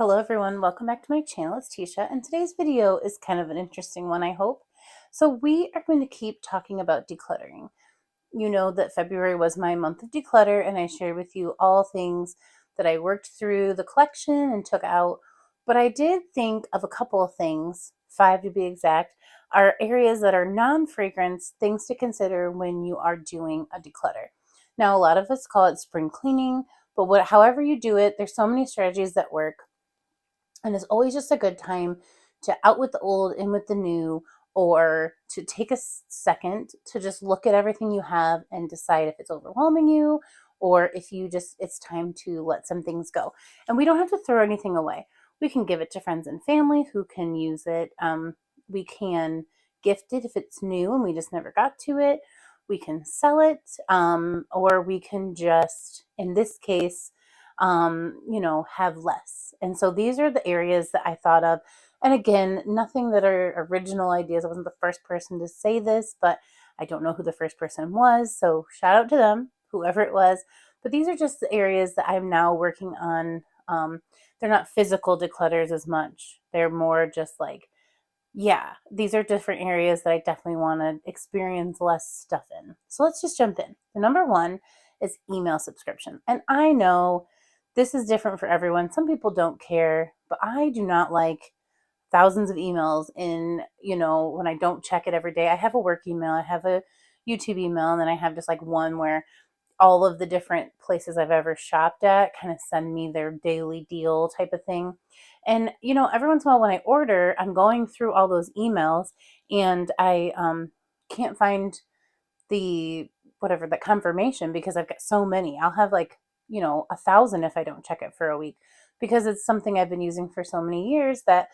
Hello everyone, welcome back to my channel. It's Teesha, and today's video is kind of an interesting one, I hope. So we are going to keep talking about decluttering. You know that February was my month of declutter, and I shared with you all things that I worked through the collection and took out. But I did think of a couple of things, 5 to be exact, are areas that are non-fragrance, things to consider when you are doing a declutter. Now, a lot of us call it spring cleaning, but however you do it, there's so many strategies that work. And it's always just a good time to out with the old, in with the new, or to take a second to just look at everything you have and decide if it's overwhelming you or if it's time to let some things go. And we don't have to throw anything away. We can give it to friends and family who can use it. We can gift it if it's new and we just never got to it. We can sell it, or we can just, in this case, have less. And so these are the areas that I thought of. And again, nothing that are original ideas. I wasn't the first person to say this, but I don't know who the first person was. So shout out to them, whoever it was. But these are just the areas that I'm now working on. They're not physical declutters as much. They're more just like, yeah, these are different areas that I definitely want to experience less stuff in. So let's just jump in. The number one is email subscription. And I know this is different for everyone. Some people don't care, but I do not like thousands of emails when I don't check it every day. I have a work email, I have a YouTube email, and then I have just like one where all of the different places I've ever shopped at kind of send me their daily deal type of thing. And, every once in a while when I order, I'm going through all those emails and I can't find the confirmation because I've got so many. I'll have 1,000 if I don't check it for a week because it's something I've been using for so many years that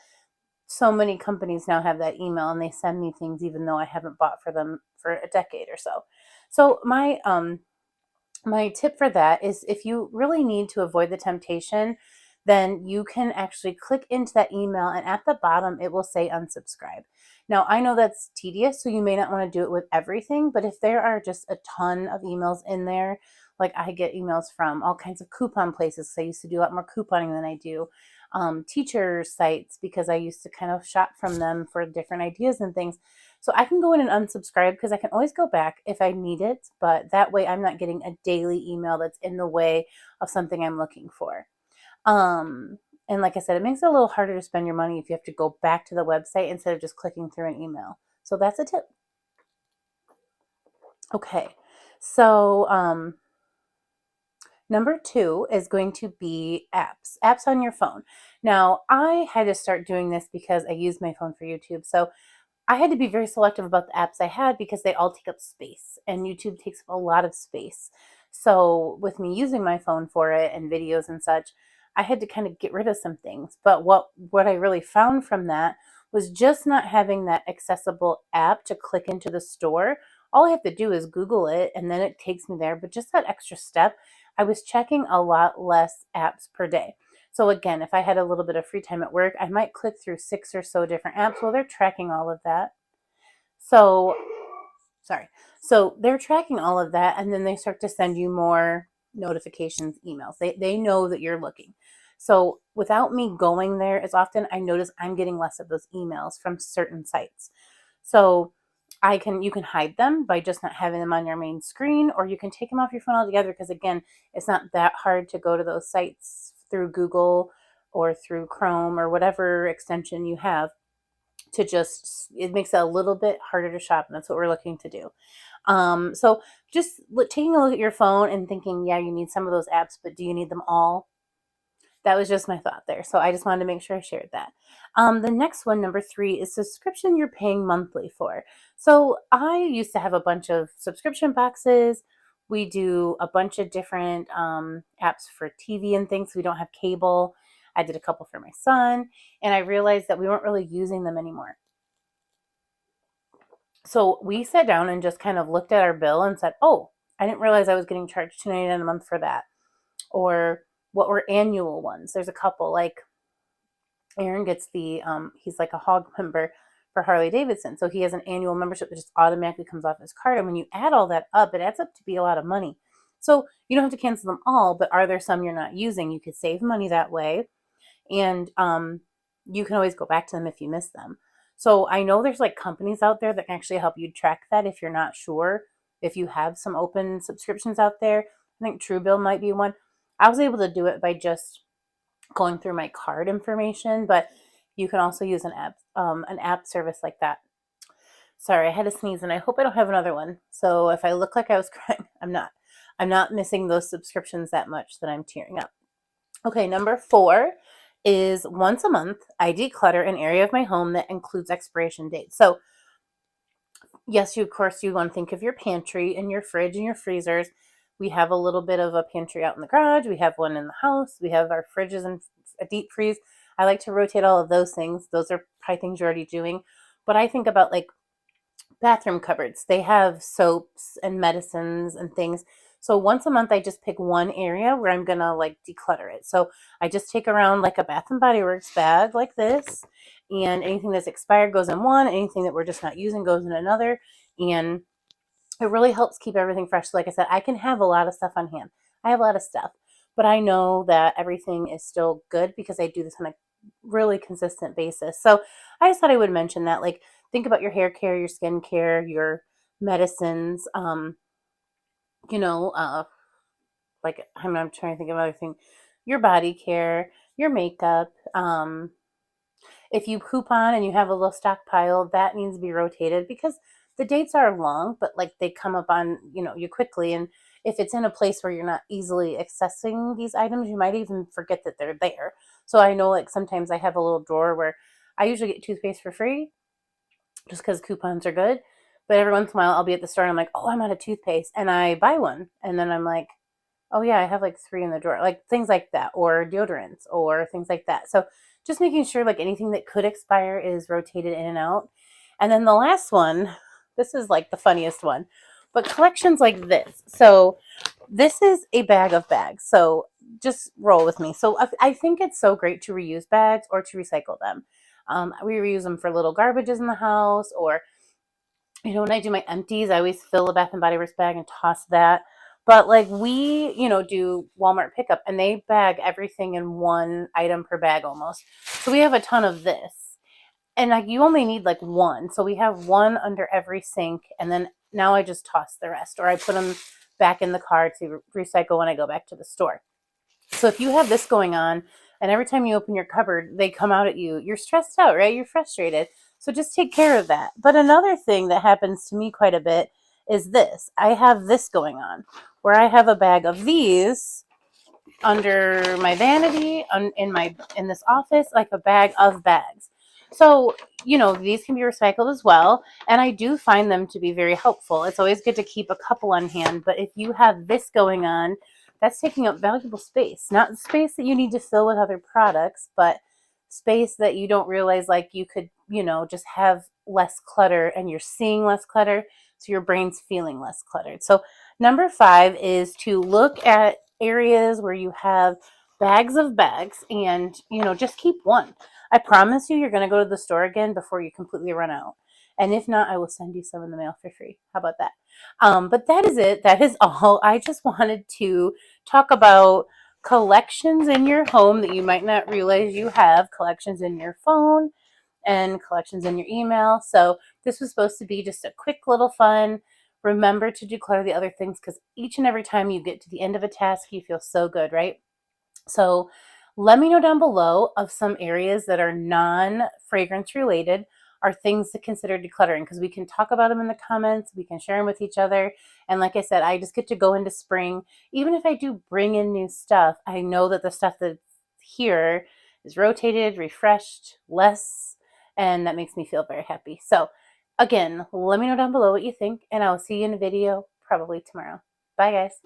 so many companies now have that email and they send me things even though I haven't bought for them for a decade or so. So my tip for that is if you really need to avoid the temptation, then you can actually click into that email and at the bottom it will say unsubscribe. Now, I know that's tedious, so you may not want to do it with everything, but if there are just a ton of emails in there, like I get emails from all kinds of coupon places, because I used to do a lot more couponing than I do, teacher sites, because I used to kind of shop from them for different ideas and things. So I can go in and unsubscribe because I can always go back if I need it, but that way I'm not getting a daily email that's in the way of something I'm looking for. And like I said, it makes it a little harder to spend your money if you have to go back to the website instead of just clicking through an email. So that's a tip. Okay, so number 2 is going to be apps on your phone. Now, I had to start doing this because I use my phone for YouTube. So I had to be very selective about the apps I had because they all take up space and YouTube takes up a lot of space. So with me using my phone for it and videos and such, I had to kind of get rid of some things. But what I really found from that was just not having that accessible app to click into the store. All I have to do is Google it and then it takes me there. But just that extra step, I was checking a lot less apps per day. So again, if I had a little bit of free time at work, I might click through 6 or so different apps. Well, they're tracking all of that. So, sorry. So they're tracking all of that, and then they start to send you more notifications, emails. They know that you're looking. So without me going there as often, I notice I'm getting less of those emails from certain sites. So you can hide them by just not having them on your main screen, or you can take them off your phone altogether because again, it's not that hard to go to those sites through Google or through Chrome or whatever extension you have it makes it a little bit harder to shop, and that's what we're looking to do. So just taking a look at your phone and thinking, yeah, you need some of those apps, but do you need them all? That was just my thought there. So I just wanted to make sure I shared that. The next one, number 3, is subscription you're paying monthly for. So I used to have a bunch of subscription boxes. We do a bunch of different apps for TV and things. We don't have cable. I did a couple for my son, and I realized that we weren't really using them anymore. So we sat down and just kind of looked at our bill and said, oh, I didn't realize I was getting charged $2.99 a month for that. Or what were annual ones? There's a couple, like Aaron gets he's like a hog member for Harley Davidson. So he has an annual membership that just automatically comes off his card. And when you add all that up, it adds up to be a lot of money. So you don't have to cancel them all, but are there some you're not using? You could save money that way. and you can always go back to them if you miss them. So I know there's like companies out there that can actually help you track that if you're not sure, if you have some open subscriptions out there. I think Truebill might be one. I was able to do it by just going through my card information, but you can also use an app service like that. Sorry, I had a sneeze and I hope I don't have another one. So if I look like I was crying, I'm not. I'm not missing those subscriptions that much that I'm tearing up. Okay, number 4 is once a month, I declutter an area of my home that includes expiration dates. So yes, of course, you want to think of your pantry and your fridge and your freezers. We have a little bit of a pantry out in the garage. We have one in the house. We have our fridges and a deep freeze. I like to rotate all of those things. Those are probably things you're already doing. But I think about like bathroom cupboards. They have soaps and medicines and things. So once a month, I just pick one area where I'm going to like declutter it. So I just take around like a Bath and Body Works bag like this, and anything that's expired goes in one, anything that we're just not using goes in another. And it really helps keep everything fresh. So like I said, I can have a lot of stuff on hand. I have a lot of stuff, but I know that everything is still good because I do this on a really consistent basis. So I just thought I would mention that. Like, think about your hair care, your skin care, your medicines, you know, like I'm trying to think of other things, your body care, your makeup. If you coupon and you have a little stockpile, that needs to be rotated because the dates are long, but like they come up on, you quickly. And if it's in a place where you're not easily accessing these items, you might even forget that they're there. So I know like sometimes I have a little drawer where I usually get toothpaste for free just because coupons are good. But every once in a while I'll be at the store and I'm like, oh, I'm out of toothpaste. And I buy one. And then I'm like, oh yeah, I have like 3 in the drawer, like things like that, or deodorants or things like that. So just making sure like anything that could expire is rotated in and out. And then the last one, this is like the funniest one, but collections like this. So this is a bag of bags. So just roll with me. So I think it's so great to reuse bags or to recycle them. We reuse them for little garbages in the house, or when I do my empties, I always fill a Bath and Body Works bag and toss that. But like we, do Walmart pickup and they bag everything in one item per bag almost. So we have a ton of this. And like you only need like one. So we have one under every sink, and then now I just toss the rest, or I put them back in the car to recycle when I go back to the store. So if you have this going on and every time you open your cupboard, they come out at you, you're stressed out, right? You're frustrated. So just take care of that. But another thing that happens to me quite a bit is this. I have this going on where I have a bag of these under my vanity in this office, like a bag of bags. So, these can be recycled as well. And I do find them to be very helpful. It's always good to keep a couple on hand. But if you have this going on, that's taking up valuable space. Not space that you need to fill with other products, but space that you don't realize like you could, just have less clutter, and you're seeing less clutter. So your brain's feeling less cluttered. So number 5 is to look at areas where you have bags of bags, and just keep one. I promise you're going to go to the store again before you completely run out, and if not, I will send you some in the mail for free. How about that? But that is it. That is all. I just wanted to talk about collections in your home that you might not realize you have, collections in your phone and collections in your email. So this was supposed to be just a quick little fun. Remember to declutter the other things, because each and every time you get to the end of a task, you feel so good, right? So let me know down below of some areas that are non-fragrance related, are things to consider decluttering, because we can talk about them in the comments. We can share them with each other. And like I said, I just get to go into spring. Even if I do bring in new stuff, I know that the stuff that's here is rotated, refreshed, less, and that makes me feel very happy. So again, let me know down below what you think, and I'll see you in a video probably tomorrow. Bye, guys.